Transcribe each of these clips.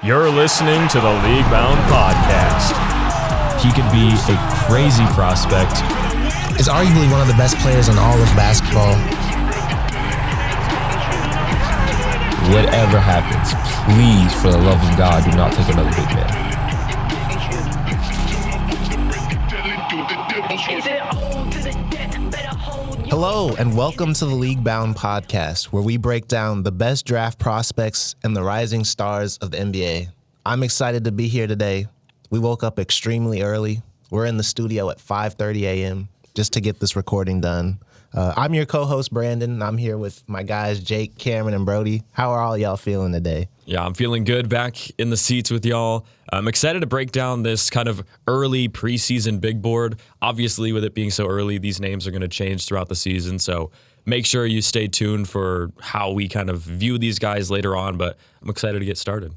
You're listening to the League Bound Podcast. He could be a crazy prospect. Is arguably one of the best players in all of basketball. Whatever happens, please, for the love of God, do not take another big man. Hello, and welcome to the League Bound Podcast, where we break down the best draft prospects and the rising stars of the NBA. I'm excited to be here today. We woke up extremely early. We're in the studio at 5:30 a.m. just to get this recording done. I'm your co-host, Branden, and I'm here with my guys, Jake, Cameron, and Brody. How are all y'all feeling today? Yeah, I'm feeling good back in the seats with y'all. I'm excited to break down this kind of early preseason big board. Obviously, with it being so early, these names are going to change throughout the season, so make sure you stay tuned for how we kind of view these guys later on, but I'm excited to get started.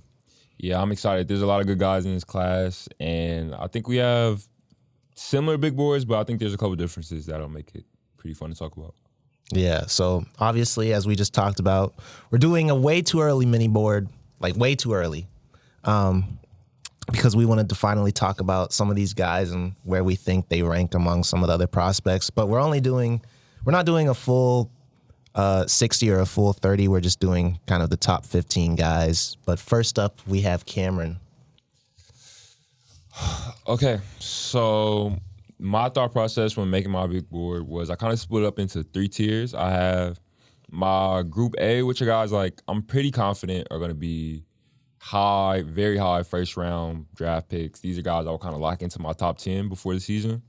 Yeah, I'm excited. There's a lot of good guys in this class, and I think we have similar big boards, but I think there's a couple differences that'll make it pretty fun to talk about. Yeah, so obviously, as we just talked about, we're doing a way too early mini board, like way too early, because we wanted to finally talk about some of these guys and where we think they rank among some of the other prospects. But we're not doing a full 60 or a full 30. We're just doing kind of the top 15 guys. But first up, we have Cameron. Okay, so my thought process when making my big board was I kind of split up into three tiers. I have my group A, which are guys like I'm pretty confident are going to be high, very high first round draft picks. These are guys I will kind of lock into my top 10 before the season.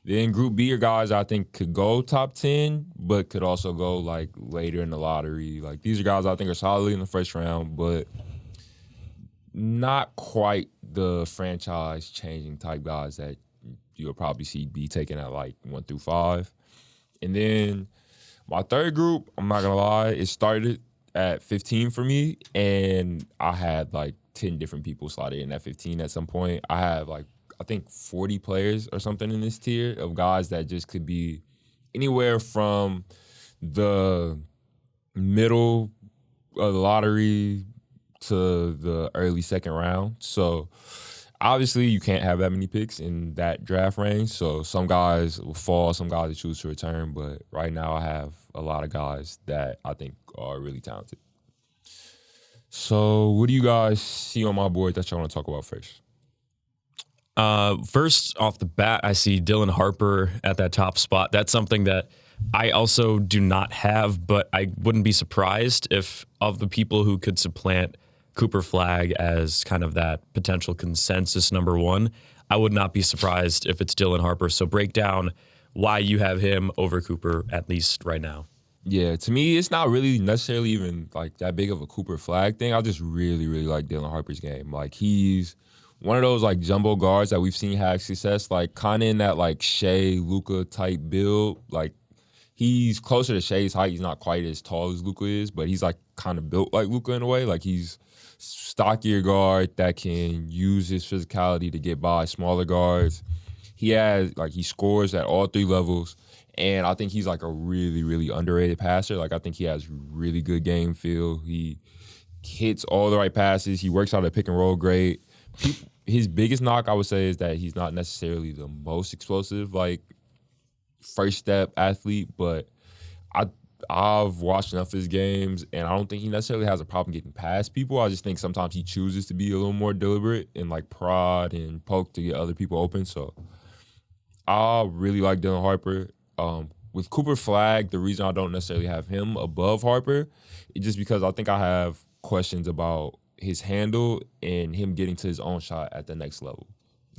Then group B are guys I think could go top 10, but could also go like later in the lottery. Like these are guys I think are solidly in the first round, but not quite the franchise changing type guys that you'll probably see be taken at like 1 through 5. And then my third group, I'm not gonna lie, it started at 15 for me, and I had like 10 different people slotted in at 15 at some point. I have like, I think 40 players or something in this tier of guys that just could be anywhere from the middle of the lottery to the early second round. So obviously you can't have that many picks in that draft range. So some guys will fall, some guys will choose to return. But right now I have a lot of guys that I think are really talented. So what do you guys see on my board that y'all want to talk about first? First off the bat, I see Dylan Harper at that top spot. That's something that I also do not have, but I wouldn't be surprised if of the people who could supplant Cooper Flagg as kind of that potential consensus number one, I would not be surprised if it's Dylan Harper. So break down why you have him over Cooper, at least right now. Yeah, to me, it's not really necessarily even like that big of a Cooper Flagg thing. I just really, really like Dylan Harper's game. Like he's one of those like jumbo guards that we've seen have success, like kind of in that like Shea, Luka type build. Like he's closer to Shea's height. He's not quite as tall as Luka is, but he's like kind of built like Luka in a way. Like he's stockier guard that can use his physicality to get by smaller guards. He scores at all three levels, and I think he's like a really, really underrated passer. Like I think he has really good game feel. He hits all the right passes. He works out a pick and roll great. His biggest knock, I would say, is that he's not necessarily the most explosive, like first step athlete, but I've watched enough of his games, and I don't think he necessarily has a problem getting past people. I just think sometimes he chooses to be a little more deliberate and like prod and poke to get other people open. So I really like Dylan Harper. With Cooper Flagg, the reason I don't necessarily have him above Harper is just because I think I have questions about his handle and him getting to his own shot at the next level.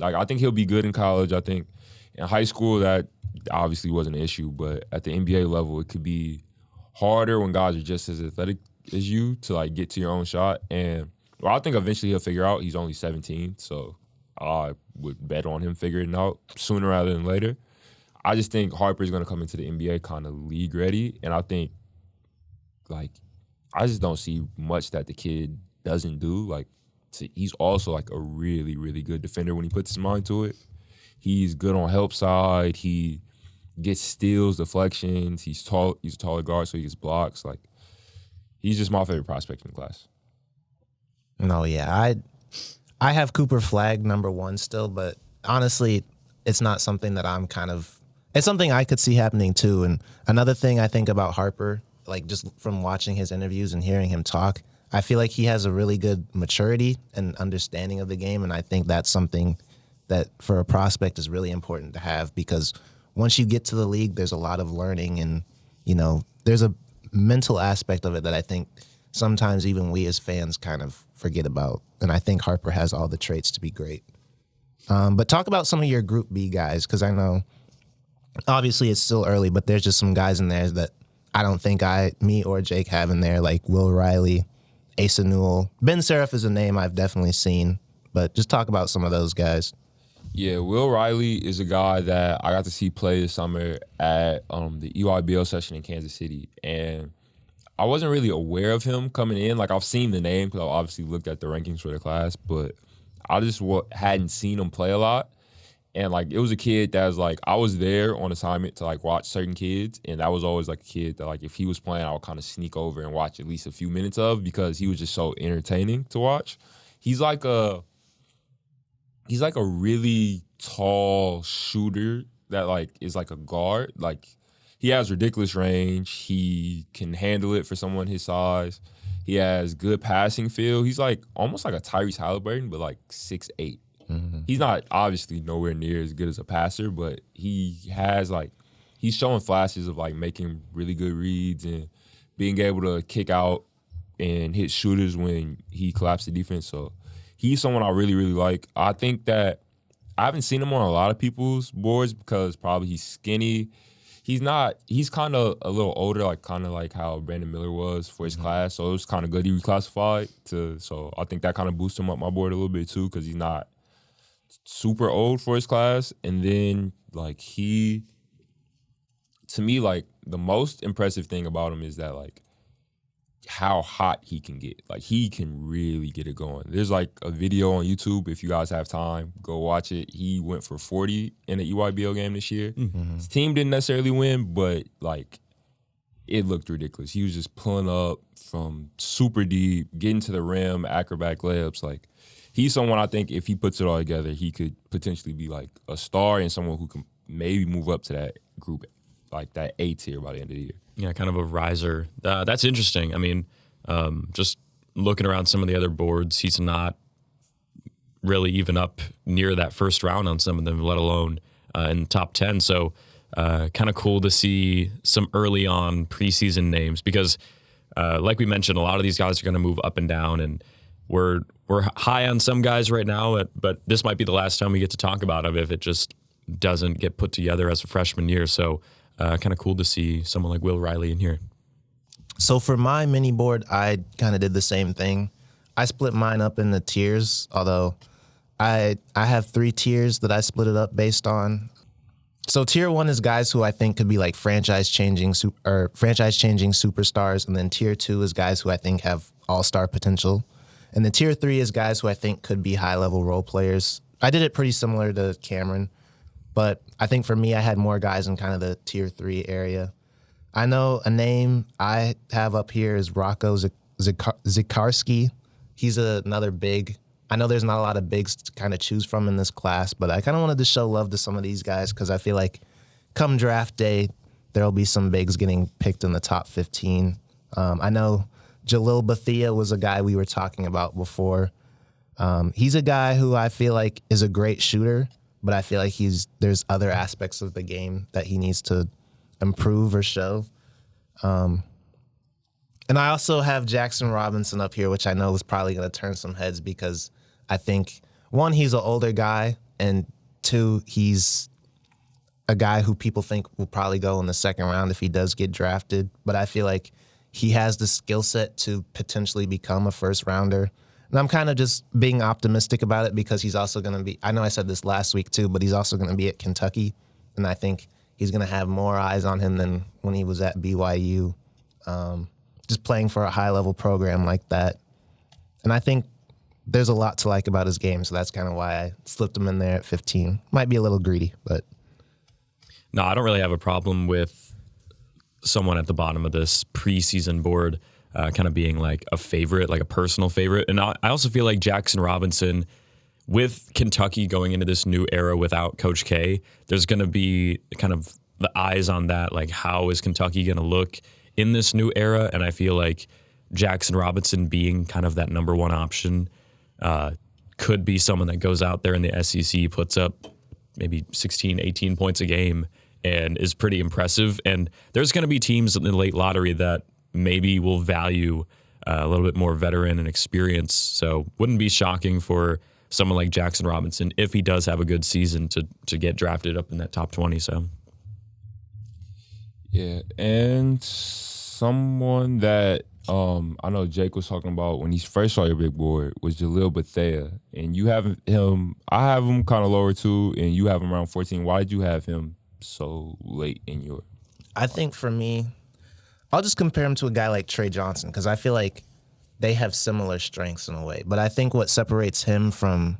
Like I think he'll be good in college. I think in high school that obviously wasn't an issue, but at the NBA level, it could be harder when guys are just as athletic as you to like get to your own shot. And well, I think eventually he'll figure out. He's only 17, so I would bet on him figuring it out sooner rather than later. I just think Harper's going to come into the NBA kind of league ready, and I think like I just don't see much that the kid doesn't do. Like he's also like a really, really good defender when he puts his mind to it. He's good on help side. He gets steals, deflections. He's tall. He's a taller guard, so he gets blocks. Like he's just my favorite prospect in the class. No, yeah. I have Cooper Flagg number 1 still, but honestly, it's not something that I'm it's something I could see happening too. And another thing I think about Harper, like just from watching his interviews and hearing him talk, I feel like he has a really good maturity and understanding of the game. And I think that's something that for a prospect is really important to have, because once you get to the league, there's a lot of learning, and, there's a mental aspect of it that I think sometimes even we as fans kind of forget about. And I think Harper has all the traits to be great. But talk about some of your Group B guys, because I know obviously it's still early, but there's just some guys in there that I don't think me or Jake have in there, like Will Riley, Asa Newell. Ben Seraph is a name I've definitely seen, but just talk about some of those guys. Yeah, Will Riley is a guy that I got to see play this summer at the EYBL session in Kansas City. And I wasn't really aware of him coming in. Like, I've seen the name because I obviously looked at the rankings for the class, but I just hadn't seen him play a lot. And, like, it was a kid that was, like, I was there on assignment to, like, watch certain kids. And that was always, like, a kid that, like, if he was playing, I would kind of sneak over and watch at least a few minutes of, because he was just so entertaining to watch. He's like a really tall shooter that, like, is like a guard. Like, he has ridiculous range. He can handle it for someone his size. He has good passing feel. He's like almost like a Tyrese Halliburton, but like 6'8". Mm-hmm. He's not obviously nowhere near as good as a passer, but he has he's showing flashes of like making really good reads and being able to kick out and hit shooters when he collapsed the defense. So he's someone I really, really like. I think that I haven't seen him on a lot of people's boards because probably he's skinny. He's kind of a little older, kind of like how Brandon Miller was for his class. So it was kind of good he reclassified so I think that kind of boosted him up my board a little bit too, because he's not super old for his class. And then to me, the most impressive thing about him is that how hot he can get. He can really get it going. There's a video on YouTube, if you guys have time, go watch it. He went for 40 in the EYBL game this year. Mm-hmm. His team didn't necessarily win, but it looked ridiculous. He was just pulling up from super deep, getting to the rim, acrobatic layups. He's someone I think if he puts it all together, he could potentially be a star and someone who can maybe move up to that group, that A tier by the end of the year. Yeah, kind of a riser. That's interesting. I mean, just looking around some of the other boards, he's not really even up near that first round on some of them, let alone in the top 10. So kind of cool to see some early on preseason names, because like we mentioned, a lot of these guys are going to move up and down, and we're high on some guys right now, but this might be the last time we get to talk about him if it just doesn't get put together as a freshman year. So kind of cool to see someone like Will Riley in here. So for my mini board, I kind of did the same thing. I split mine up into tiers, although I have 3 tiers that I split it up based on. So tier 1 is guys who I think could be franchise-changing superstars, and then tier 2 is guys who I think have all-star potential. And then tier 3 is guys who I think could be high-level role players. I did it pretty similar to Cameron, but I think for me, I had more guys in kind of the tier 3 area. I know a name I have up here is Rocco Zikarski. He's another big. I know there's not a lot of bigs to kind of choose from in this class, but I kind of wanted to show love to some of these guys because I feel like come draft day, there'll be some bigs getting picked in the top 15. I know Jalil Bethia was a guy we were talking about before. He's a guy who I feel like is a great shooter, but I feel like there's other aspects of the game that he needs to improve or show. And I also have Jackson Robinson up here, which I know is probably going to turn some heads because I think, 1, he's an older guy, and 2, he's a guy who people think will probably go in the second round if he does get drafted. But I feel like he has the skill set to potentially become a first rounder. And I'm kind of just being optimistic about it because he's also going to be, I know I said this last week too, but he's also going to be at Kentucky. And I think he's going to have more eyes on him than when he was at BYU, just playing for a high-level program like that. And I think there's a lot to like about his game, so that's kind of why I slipped him in there at 15. Might be a little greedy, but. No, I don't really have a problem with someone at the bottom of this preseason board. kind of being like a favorite, like a personal favorite. And I also feel like Jackson Robinson, with Kentucky going into this new era without Coach K, there's going to be kind of the eyes on that. Like, how is Kentucky going to look in this new era? And I feel like Jackson Robinson being kind of that number one option could be someone that goes out there in the SEC, puts up maybe 16, 18 points a game and is pretty impressive. And there's going to be teams in the late lottery that maybe will value a little bit more veteran and experience. So wouldn't be shocking for someone like Jackson Robinson, if he does have a good season, to get drafted up in that top 20. So, yeah, and someone that I know Jake was talking about when he first saw your big board was Jalil Bethea, and you have him. I have him kind of lower too, and you have him around 14. Why did you have him so late in your? I think for me, I'll just compare him to a guy like Trey Johnson because I feel like they have similar strengths in a way. But I think what separates Johnson from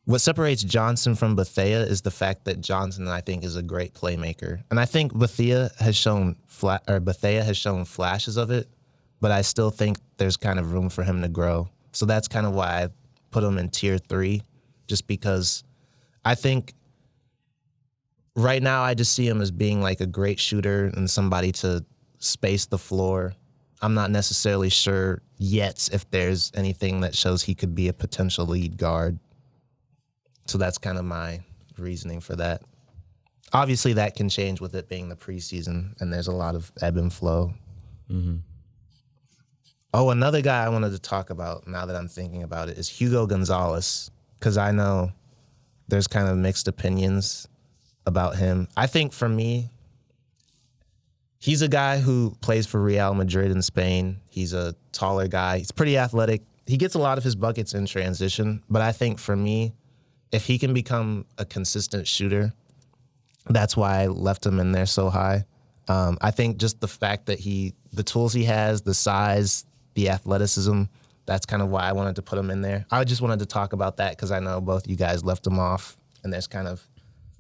Bethea is the fact that Johnson, I think, is a great playmaker. And I think Bethea has shown flashes of it, but I still think there's kind of room for him to grow. So that's kind of why I put him in tier 3, just because I think right now I just see him as being like a great shooter and somebody to space the floor. I'm not necessarily sure yet if there's anything that shows he could be a potential lead guard. So that's kind of my reasoning for that. Obviously, that can change with it being the preseason, and there's a lot of ebb and flow. Mm-hmm. Oh, another guy I wanted to talk about now that I'm thinking about it is Hugo Gonzalez, because I know there's kind of mixed opinions about him. I think for me, he's a guy who plays for Real Madrid in Spain. He's a taller guy. He's pretty athletic. He gets a lot of his buckets in transition, but I think for me, if he can become a consistent shooter, that's why I left him in there so high. I think just the fact that the tools he has, the size, the athleticism, that's kind of why I wanted to put him in there. I just wanted to talk about that because I know both you guys left him off, and there's kind of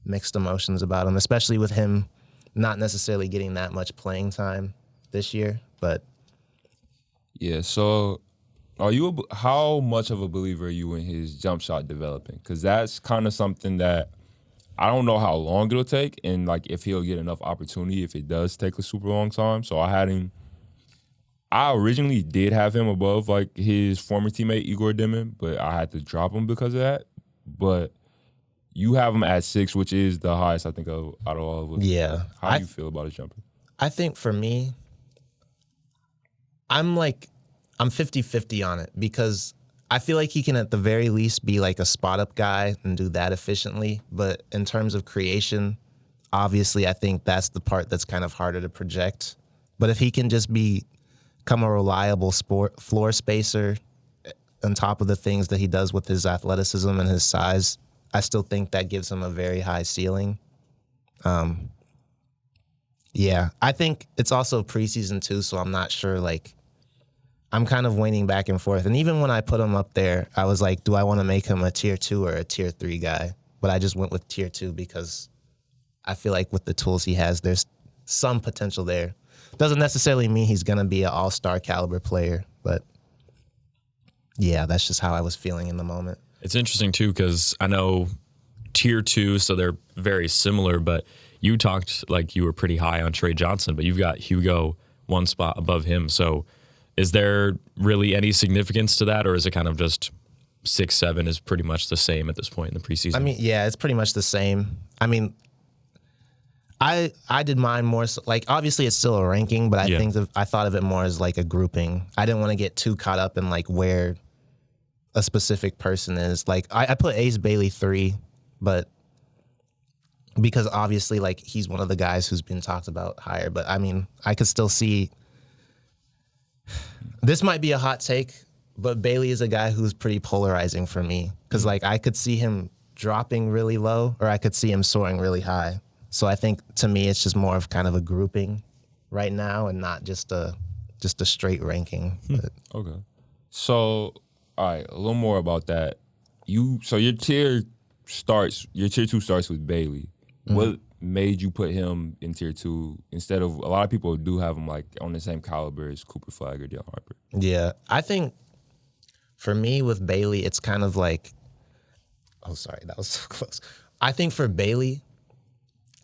mixed emotions about him, especially with him not necessarily getting that much playing time this year, but yeah. So, how much of a believer are you in his jump shot developing? Because that's kind of something that I don't know how long it'll take, and like if he'll get enough opportunity if it does take a super long time. So I originally did have him above like his former teammate Igor Dimin, but I had to drop him because of that. But you have him at 6, which is the highest, I think, out of all of us. yeah. How do you feel about his jumper? I think for me, I'm 50-50 on it because I feel like he can at the very least be like a spot-up guy and do that efficiently. But in terms of creation, obviously I think that's the part that's kind of harder to project. But if he can just become a reliable floor spacer on top of the things that he does with his athleticism and his size, I still think that gives him a very high ceiling. Yeah, I think it's also preseason too, so I'm not sure. Like, I'm kind of waning back and forth. And even when I put him up there, I was like, do I want to make him a tier 2 or a tier 3 guy? But I just went with tier 2 because I feel like with the tools he has, there's some potential there. Doesn't necessarily mean he's going to be an all-star caliber player, but yeah, that's just how I was feeling in the moment. It's interesting, too, because I know tier 2, so they're very similar, but you talked like you were pretty high on Trey Johnson, but you've got Hugo one spot above him. So is there really any significance to that, or is it kind of just 6, 7 is pretty much the same at this point in the preseason? I mean, yeah, it's pretty much the same. I mean, I did mine more so, like, obviously it's still a ranking, but I thought of it more as like a grouping. I didn't want to get too caught up in like where a specific person is. Like I put Ace Bailey 3, but because obviously like he's one of the guys who's been talked about higher. But I mean, I could still see, this might be a hot take, but Bailey is a guy who's pretty polarizing for me because like I could see him dropping really low or I could see him soaring really high. So I think to me it's just more of kind of a grouping right now and not just a straight ranking. But. Okay. So, all right, a little more about that. So your tier 2 starts with Bailey. Mm-hmm. made you put him in tier 2 instead of a lot of people do have him like on the same caliber as Cooper Flagg or Dylan Harper? Yeah, I think for me with Bailey, it's kind of like, oh, sorry, that was so close. I think for Bailey,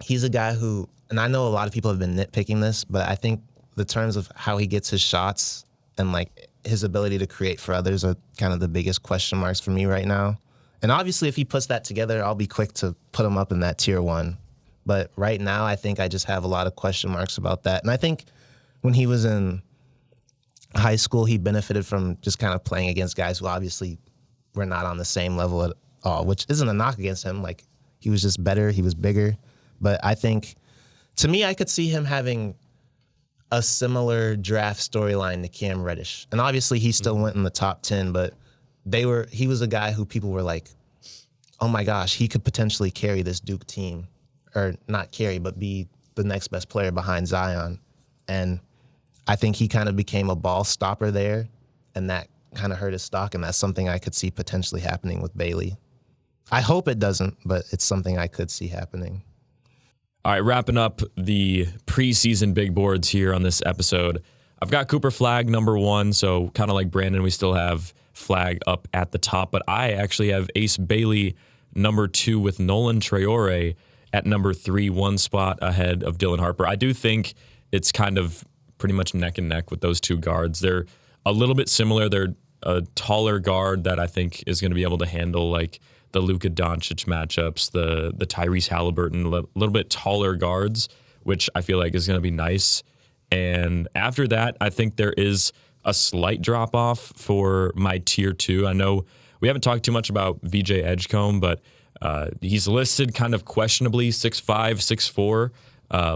he's a guy who, and I know a lot of people have been nitpicking this, but I think the terms of how he gets his shots and like his ability to create for others are kind of the biggest question marks for me right now. And obviously, if he puts that together, I'll be quick to put him up in that tier 1. But right now, I think I just have a lot of question marks about that. And I think when he was in high school, he benefited from just kind of playing against guys who obviously were not on the same level at all, which isn't a knock against him. Like, he was just better. He was bigger. But I think, to me, I could see him having a similar draft storyline to Cam Reddish. And obviously, he still went in the top 10, but he was a guy who people were like, oh my gosh, he could potentially carry this Duke team. Or not carry, but be the next best player behind Zion. And I think he kind of became a ball stopper there, and that kind of hurt his stock, and that's something I could see potentially happening with Bailey. I hope it doesn't, but it's something I could see happening. All right, wrapping up the preseason big boards here on this episode. I've got Cooper Flagg number 1, so kind of like Branden, we still have Flagg up at the top, but I actually have Ace Bailey number 2 with Nolan Traore at number 3, 1 spot ahead of Dylan Harper. I do think it's kind of pretty much neck and neck with those 2 guards. They're a little bit similar. They're a taller guard that I think is going to be able to handle like the Luka Doncic matchups, the Tyrese Halliburton, a little bit taller guards, which I feel like is going to be nice. And after that, I think there is a slight drop off for my tier 2. I know we haven't talked too much about VJ Edgecombe, but he's listed kind of questionably 6'5", 6'4",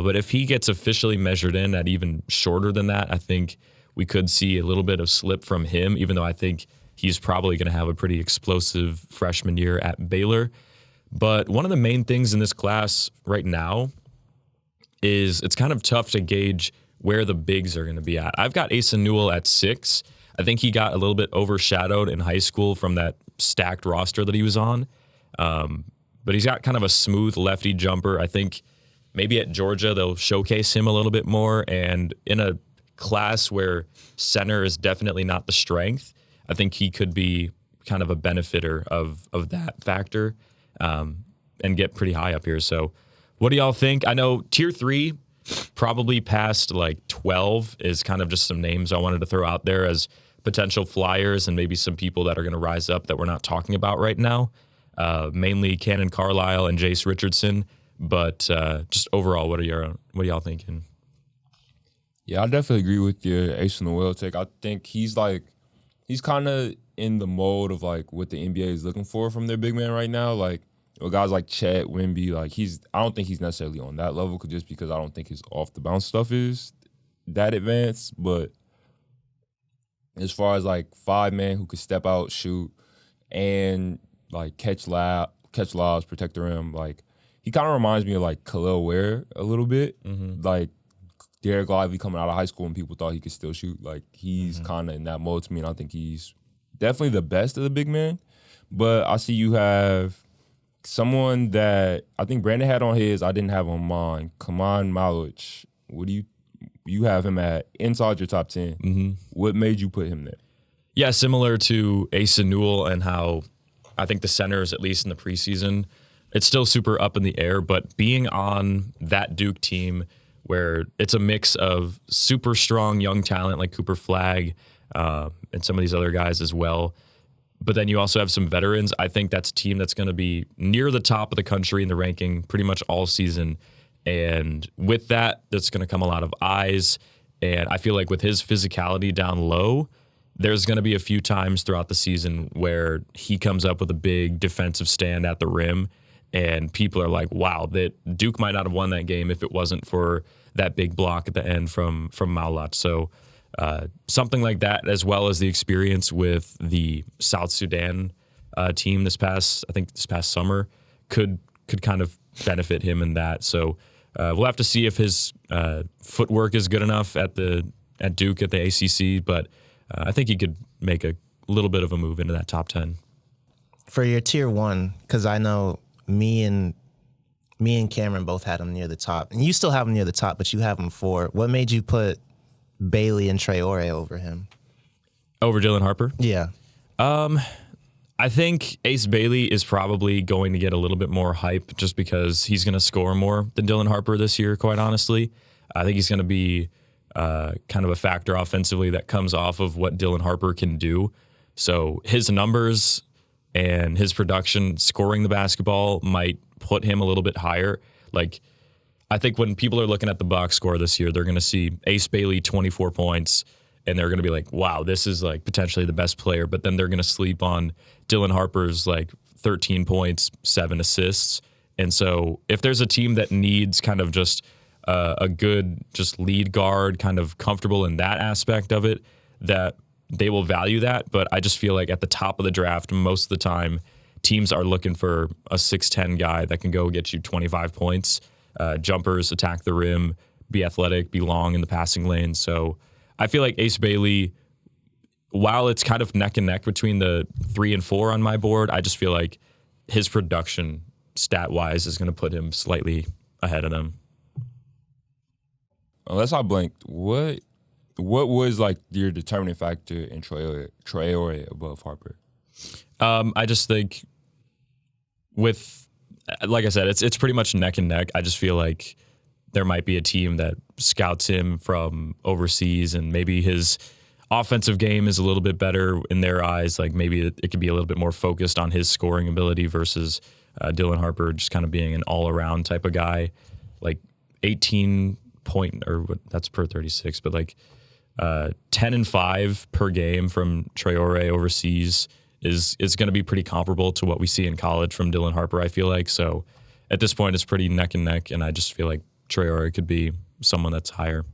but if he gets officially measured in at even shorter than that, I think we could see a little bit of slip from him, even though I think he's probably going to have a pretty explosive freshman year at Baylor. But one of the main things in this class right now is it's kind of tough to gauge where the bigs are going to be at. I've got Asa Newell at 6. I think he got a little bit overshadowed in high school from that stacked roster that he was on. But he's got kind of a smooth lefty jumper. I think maybe at Georgia they'll showcase him a little bit more. And in a class where center is definitely not the strength, I think he could be kind of a benefiter of that factor and get pretty high up here. So what do y'all think? I know tier 3, probably past like 12 is kind of just some names I wanted to throw out there as potential flyers and maybe some people that are going to rise up that we're not talking about right now. Mainly Cannon Carlisle and Jace Richardson, but just overall, what are y'all thinking? Yeah, I definitely agree with your Ace Noel take. I think he's kind of in the mode of like what the NBA is looking for from their big man right now. Like guys like Chet, Wemby, like I don't think he's necessarily on that level just because I don't think his off the bounce stuff is that advanced. But as far as like 5-man who could step out, shoot, and like catch lobs, protect the rim. Like he kind of reminds me of like Khalil Ware a little bit. Mm-hmm. Like Derek Lively coming out of high school and people thought he could still shoot. Like he's kind of in that mode to me, and I think he's definitely the best of the big men. But I see you have someone that I think Branden had on his, I didn't have on mine. Kaman Meleek. What do you have him at inside your top 10? Mm-hmm. What made you put him there? Yeah, similar to Asa Newell and how I think the centers, at least in the preseason, it's still super up in the air, but being on that Duke team where it's a mix of super strong young talent like Cooper Flagg and some of these other guys as well, but then you also have some veterans, I think that's a team that's going to be near the top of the country in the ranking pretty much all season. And with that, there's going to come a lot of eyes. And I feel like with his physicality down low, there's going to be a few times throughout the season where he comes up with a big defensive stand at the rim, and people are like, wow, that Duke might not have won that game if it wasn't for that big block at the end from Meleek. So something like that, as well as the experience with the South Sudan team this past summer, could kind of benefit him in that. So we'll have to see if his footwork is good enough at Duke at the ACC, but I think he could make a little bit of a move into that top 10. For your tier 1, because I know me and Me and Cameron both had him near the top. And you still have him near the top, but you have him 4. What made you put Bailey and Traore over him? Over Dylan Harper? Yeah. I think Ace Bailey is probably going to get a little bit more hype just because he's going to score more than Dylan Harper this year, quite honestly. I think he's going to be kind of a factor offensively that comes off of what Dylan Harper can do. So his numbers and his production scoring the basketball might put him a little bit higher. Like, I think when people are looking at the box score this year, they're going to see Ace Bailey 24 points, and they're going to be like, wow, this is like potentially the best player. But then they're going to sleep on Dylan Harper's like 13 points, 7 assists. And so if there's a team that needs kind of just a good just lead guard, kind of comfortable in that aspect of it, that they will value that. But I just feel like at the top of the draft, most of the time, teams are looking for a 6'10 guy that can go get you 25 points, jumpers, attack the rim, be athletic, be long in the passing lane. So I feel like Ace Bailey, while it's kind of neck and neck between the 3 and 4 on my board, I just feel like his production stat-wise is going to put him slightly ahead of them. Unless I blanked, what was like your determining factor in Traore above Harper? I just think like I said, it's pretty much neck and neck. I just feel like there might be a team that scouts him from overseas and maybe his offensive game is a little bit better in their eyes. Like maybe it could be a little bit more focused on his scoring ability versus Dylan Harper just kind of being an all-around type of guy. Like 18 point, or what, that's per 36, but like 10 and 5 per game from Traore overseas is going to be pretty comparable to what we see in college from Dylan Harper, I feel like. So at this point, it's pretty neck and neck, and I just feel like Traore could be someone that's higher.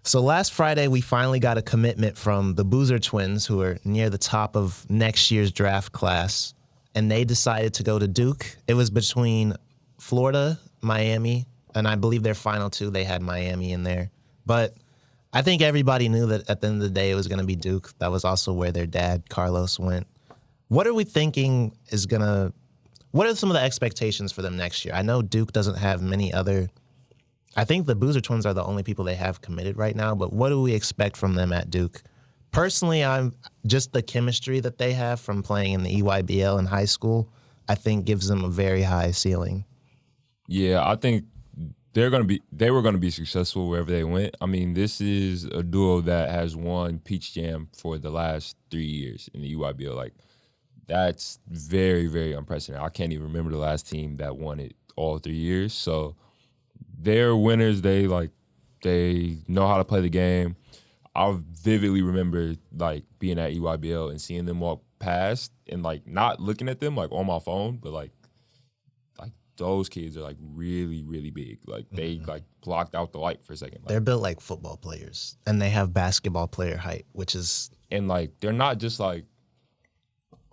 So last Friday, we finally got a commitment from the Boozer twins, who are near the top of next year's draft class, and they decided to go to Duke. It was between Florida, Miami, and I believe their final 2, they had Miami in there. But I think everybody knew that at the end of the day, it was going to be Duke. That was also where their dad, Carlos, went. What are we thinking what are some of the expectations for them next year? I know Duke doesn't have many other, I think the Boozer twins are the only people they have committed right now, but what do we expect from them at Duke? Personally, I'm just the chemistry that they have from playing in the EYBL in high school, I think gives them a very high ceiling. Yeah, I think they were going to be successful wherever they went. I mean, this is a duo that has won Peach Jam for the last 3 years in the EYBL. Like, that's very, very unprecedented. I can't even remember the last team that won it all 3 years. So they're winners. They know how to play the game. I vividly remember like being at EYBL and seeing them walk past and like not looking at them like on my phone, but like those kids are like really, really big. Like they like blocked out the light for a second. Like, they're built like football players, and they have basketball player height, which is, and like they're not just like,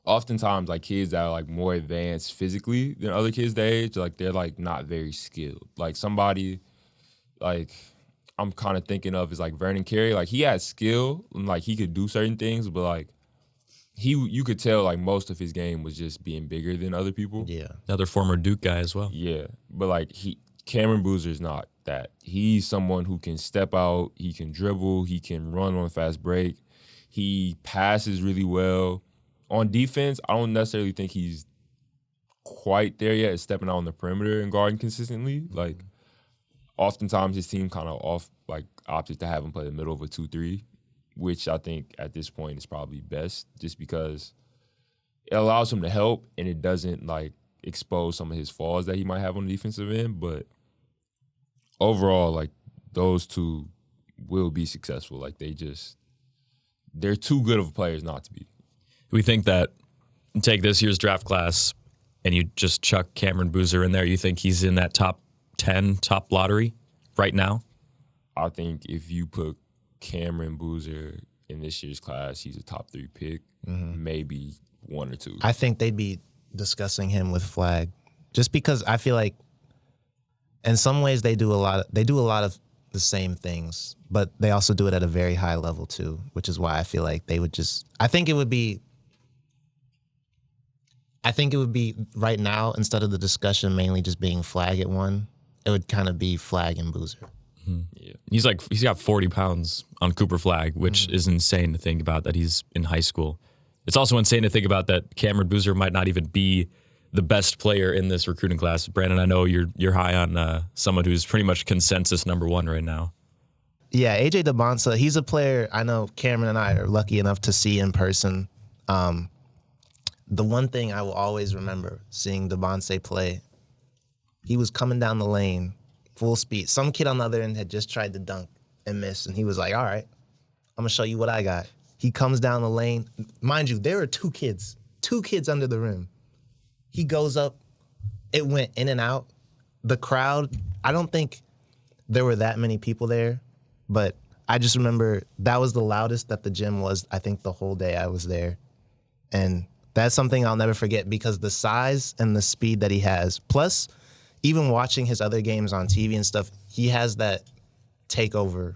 oftentimes like kids that are like more advanced physically than other kids their age, like they're like not very skilled. Like somebody like I'm kind of thinking of is like Vernon Carey. Like he had skill and like he could do certain things, but like you could tell like most of his game was just being bigger than other people. yeah. Another former Duke guy as well. Yeah, but like Cameron Boozer is not that. He's someone who can step out, he can dribble, he can run on a fast break, he passes really well. On defense, I don't necessarily think he's quite there yet, stepping out on the perimeter and guarding consistently. Like, oftentimes his team kind of opts to have him play the middle of a 2-3, which I think at this point is probably best, just because it allows him to help and it doesn't like expose some of his flaws that he might have on the defensive end. But overall, like those two will be successful. Like they're too good of players not to be. We think that take this year's draft class and you just chuck Cameron Boozer in there, you think he's in that top 10, top lottery right now? I think if you put Cameron Boozer in this year's class, he's a top 3 pick, maybe 1 or 2. I think they'd be discussing him with Flag, just because I feel like in some ways they do a lot of the same things, but they also do it at a very high level too, which is why I feel like they would I think it would be I think it would be right now, instead of the discussion mainly just being Flag at 1, it would kind of be Flag and Boozer. Yeah. He's got 40 pounds on Cooper Flag, which is insane to think about that he's in high school. It's also insane to think about that Cameron Boozer might not even be the best player in this recruiting class. Branden, I know you're high on someone who's pretty much consensus number 1 right now. Yeah, AJ Dybantsa, he's a player I know Cameron and I are lucky enough to see in person. The one thing I will always remember seeing Dybantsa play, he was coming down the lane, full speed. Some kid on the other end had just tried to dunk and miss, and he was like, all right, I'm going to show you what I got. He comes down the lane. Mind you, there were two kids under the rim. He goes up. It went in and out. The crowd, I don't think there were that many people there, but I just remember that was the loudest that the gym was, I think, the whole day I was there. And that's something I'll never forget because the size and the speed that he has, plus even watching his other games on TV and stuff, he has that takeover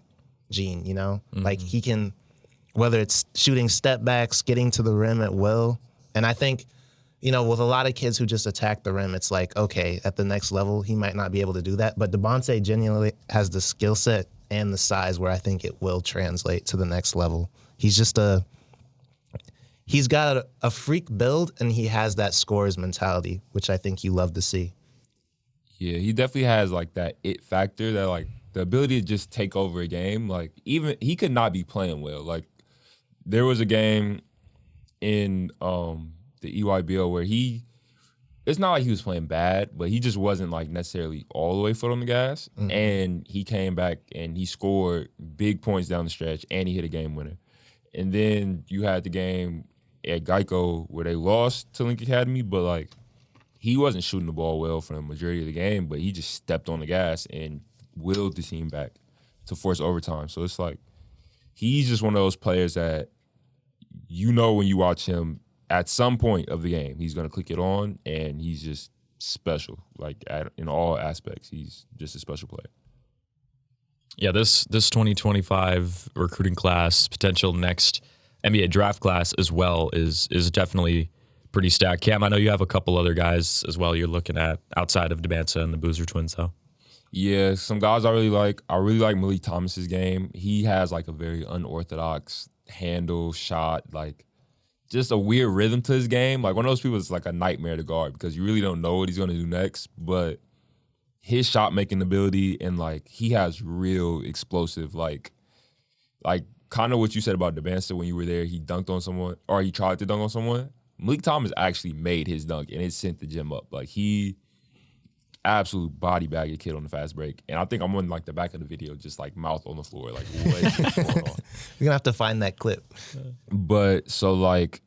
gene, you know? Mm-hmm. Like he can, whether it's shooting step backs, getting to the rim at will. And I think, you know, with a lot of kids who just attack the rim, it's like, okay, at the next level, he might not be able to do that. But Dybantsa genuinely has the skill set and the size where I think it will translate to the next level. He's just he's got a freak build, and he has that scorer's mentality, which I think you love to see. Yeah, he definitely has like that it factor, that like the ability to just take over a game. Like even he could not be playing well. Like there was a game in the EYBL where it's not like he was playing bad, but he just wasn't like necessarily all the way foot on the gas. Mm-hmm. And he came back and he scored big points down the stretch and he hit a game winner. And then you had the game at Geico where they lost to Link Academy, but like he wasn't shooting the ball well for the majority of the game, but he just stepped on the gas and willed the team back to force overtime. So it's like he's just one of those players that you know when you watch him, at some point of the game, he's going to click it on, and he's just special. Like in all aspects, he's just a special player. Yeah, this 2025 recruiting class, potential next NBA draft class as well, is definitely pretty stacked. Cam, I know you have a couple other guys as well you're looking at outside of Dybantsa and the Boozer twins, though. Yeah, some guys I really like. I really like Meleek Thomas's game. He has like a very unorthodox handle shot, like just a weird rhythm to his game. Like one of those people is like a nightmare to guard because you really don't know what he's going to do next. But his shot making ability and like he has real explosive, like kind of what you said about Dybantsa when you were there. He dunked on someone or he tried to dunk on someone. Meleek Thomas actually made his dunk and it sent the gym up. Like he absolute body bag a kid on the fast break. And I think I'm on like the back of the video, just like mouth on the floor, like what is going on? You're gonna have to find that clip. But so like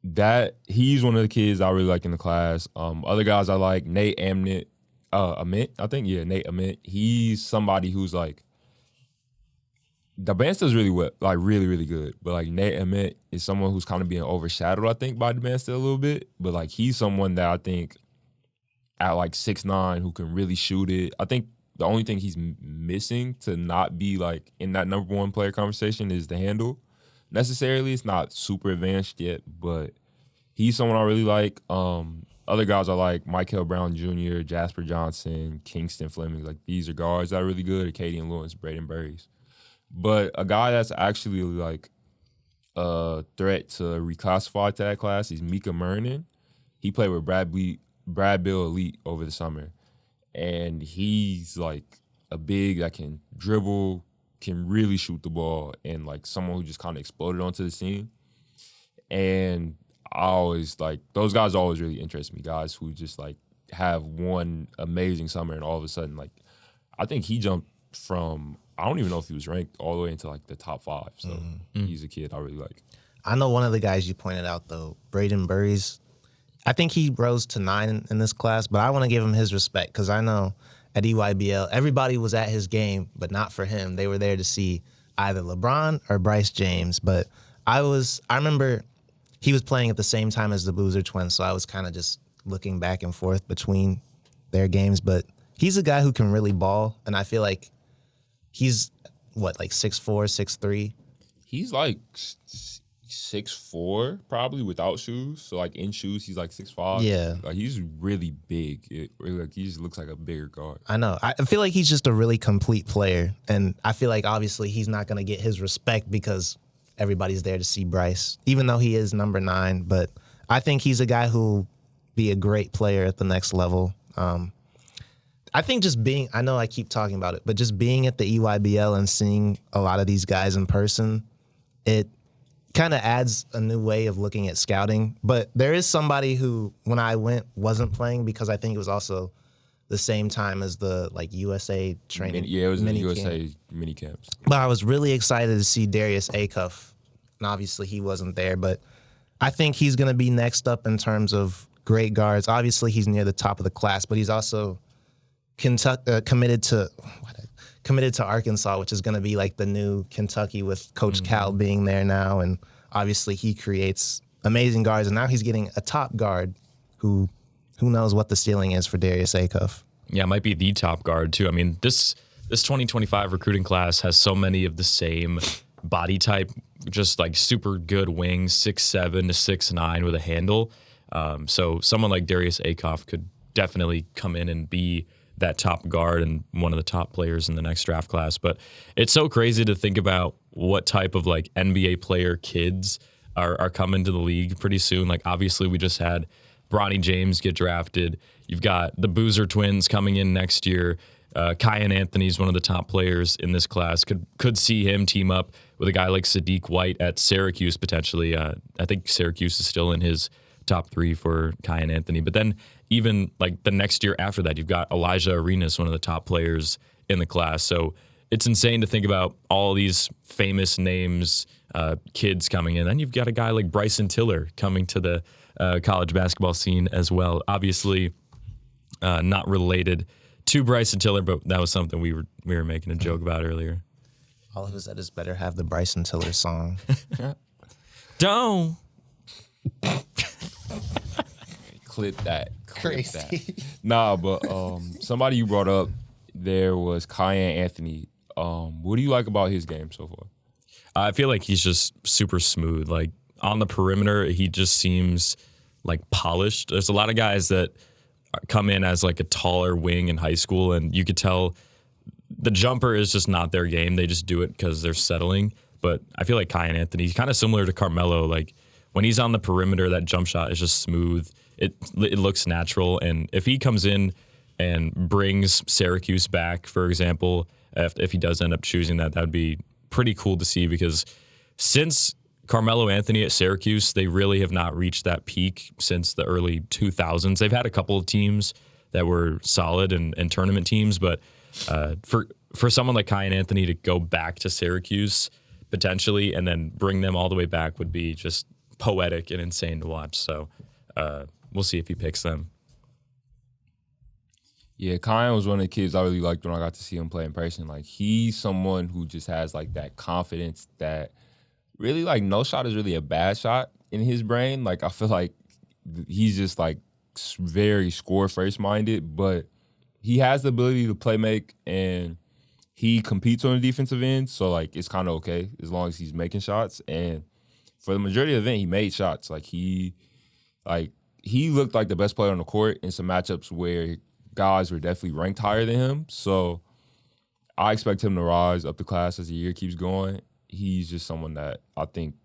that, he's one of the kids I really like in the class. Other guys I like, Nate Ament, I think, yeah, Nate Ament. He's somebody who's like, Dybantsa's really, really good. But like Nate Ament is someone who's kind of being overshadowed, I think, by Dybantsa a little bit. But like he's someone that I think at like 6'9", who can really shoot it. I think the only thing he's missing to not be like in that number one player conversation is the handle. Necessarily, it's not super advanced yet, but he's someone I really like. Other guys I like, Michael Brown Jr., Jasper Johnson, Kingston Fleming. Like these are guards that are really good. Acadian Lawrence, Braden Burries. But a guy that's actually like a threat to reclassify to that class is Mika Murnin. He played with Brad Bill Elite over the summer. And he's like a big that can dribble, can really shoot the ball, and like someone who just kind of exploded onto the scene. And I always like, those guys always really interest me, guys who just like have one amazing summer and all of a sudden, like, I think he jumped from, I don't even know if he was ranked all the way into like the top 5. So he's a kid I really like. I know one of the guys you pointed out though, Braden Burries. I think he rose to 9 in this class, but I want to give him his respect because I know at EYBL, everybody was at his game, but not for him. They were there to see either LeBron or Bryce James. But I remember he was playing at the same time as the Boozer twins, so I was kind of just looking back and forth between their games. But he's a guy who can really ball, and I feel like he's, like 6'4", 6'3"? He's like 6'4", probably without shoes. So like in shoes, he's like 6'5". Yeah. Like he's really big. Like he just looks like a bigger guard. I know. I feel like he's just a really complete player. And I feel like obviously he's not going to get his respect because everybody's there to see Bryce, even though he is number 9. But I think he's a guy who'll be a great player at the next level. I think just being, I know I keep talking about it, but just being at the EYBL and seeing a lot of these guys in person, it kind of adds a new way of looking at scouting. But there is somebody who, when I went, wasn't playing because I think it was also the same time as the like USA training. It was the mini USA camp. mini camps. But I was really excited to see Darius Acuff, and obviously he wasn't there. But I think he's going to be next up in terms of great guards. Obviously he's near the top of the class, but he's also committed to Arkansas, which is going to be like the new Kentucky with Coach Cal being there now. And obviously he creates amazing guards. And now he's getting a top guard who knows what the ceiling is for Darius Acuff. Yeah, it might be the top guard too. I mean, this 2025 recruiting class has so many of the same body type, just like super good wings, 6'7" to 6'9" with a handle. So someone like Darius Acuff could definitely come in and be that top guard and one of the top players in the next draft class. But it's so crazy to think about what type of like NBA player kids are coming to the league pretty soon. Like obviously we just had Bronny James get drafted. You've got the Boozer twins coming in next year. Kyan Anthony's one of the top players in this class. Could see him team up with a guy like Sadiq White at Syracuse potentially. I think Syracuse is still in his top 3 for Kyan Anthony. But then even like the next year after that, you've got Elijah Arenas, one of the top players in the class. So it's insane to think about all these famous names, kids coming in. Then you've got a guy like Bryson Tiller coming to the college basketball scene as well. Obviously, not related to Bryson Tiller, but that was something we were making a joke about earlier. All of us that is better have the Bryson Tiller song. Don't. Clip that. Crazy. Nah, but somebody you brought up there was Kyan Anthony. What do you like about his game so far? I feel like he's just super smooth. Like on the perimeter, he just seems like polished. There's a lot of guys that come in as like a taller wing in high school, and you could tell the jumper is just not their game. They just do it because they're settling. But I feel like Kyan Anthony, he's kind of similar to Carmelo. Like when he's on the perimeter, that jump shot is just smooth. It looks natural. And if he comes in and brings Syracuse back, for example, if he does end up choosing that would be pretty cool to see, because since Carmelo Anthony at Syracuse, they really have not reached that peak since the early 2000s. They've had a couple of teams that were solid and tournament teams, but for someone like Kyan Anthony to go back to Syracuse potentially and then bring them all the way back would be just poetic and insane to watch. So we'll see if he picks them. Yeah, Kyan was one of the kids I really liked when I got to see him play in person. Like, he's someone who just has, like, that confidence that really, like, no shot is really a bad shot in his brain. Like, I feel like he's just, like, very score-first minded, but he has the ability to play make, and he competes on the defensive end, so, like, it's kind of okay as long as he's making shots. And for the majority of the event, he made shots. He looked like the best player on the court in some matchups where guys were definitely ranked higher than him. So I expect him to rise up the class as the year keeps going. He's just someone that I think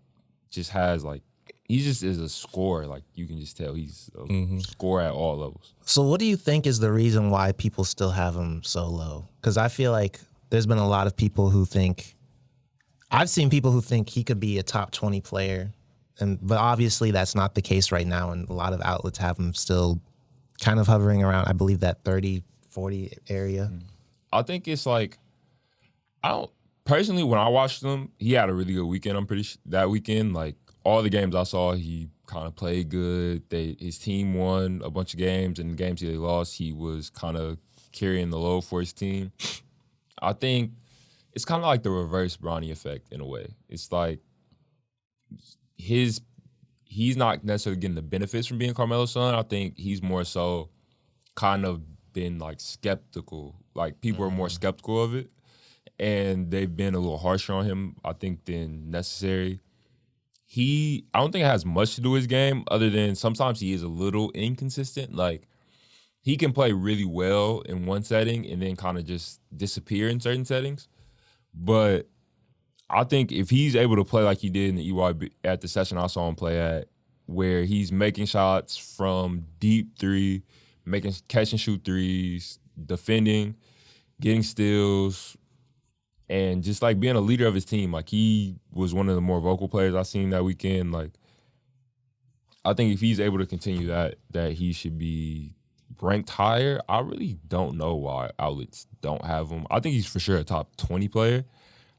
just has, like, he just is a scorer. Like, you can just tell he's a scorer at all levels. So what do you think is the reason why people still have him so low? Because I feel like there's been a lot of people who think, I've seen people who think he could be a top 20 player, but obviously that's not the case right now, and a lot of outlets have him still kind of hovering around, I believe, that 30, 40 area. I think it's like, personally, when I watched him, he had a really good weekend, I'm pretty sure. That weekend, like, all the games I saw, he kind of played good. His team won a bunch of games, and the games they lost, he was kind of carrying the load for his team. I think it's kind of like the reverse Bronny effect in a way. It's like he's not necessarily getting the benefits from being Carmelo's son. I think he's more so kind of been, like, skeptical. Like, people are more skeptical of it, and they've been a little harsher on him, I think, than necessary. I don't think it has much to do with his game other than sometimes he is a little inconsistent. Like, he can play really well in one setting and then kind of just disappear in certain settings. But I think if he's able to play like he did in the EYB at the session I saw him play at, where he's making shots from deep three, making catch and shoot threes, defending, getting steals, and just like being a leader of his team. Like, he was one of the more vocal players I seen that weekend. Like, I think if he's able to continue that he should be ranked higher. I really don't know why outlets don't have him. I think he's for sure a top 20 player.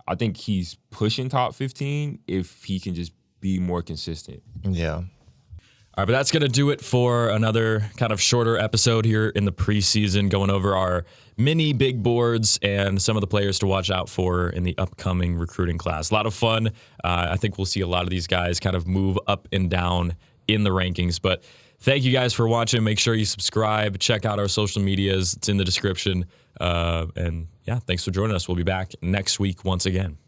I think he's pushing top 15 if he can just be more consistent. Yeah. All right, but that's going to do it for another kind of shorter episode here in the preseason, going over our mini big boards and some of the players to watch out for in the upcoming recruiting class. A lot of fun. I think we'll see a lot of these guys kind of move up and down in the rankings. But thank you guys for watching. Make sure you subscribe. Check out our social medias. It's in the description. And yeah, thanks for joining us. We'll be back next week once again.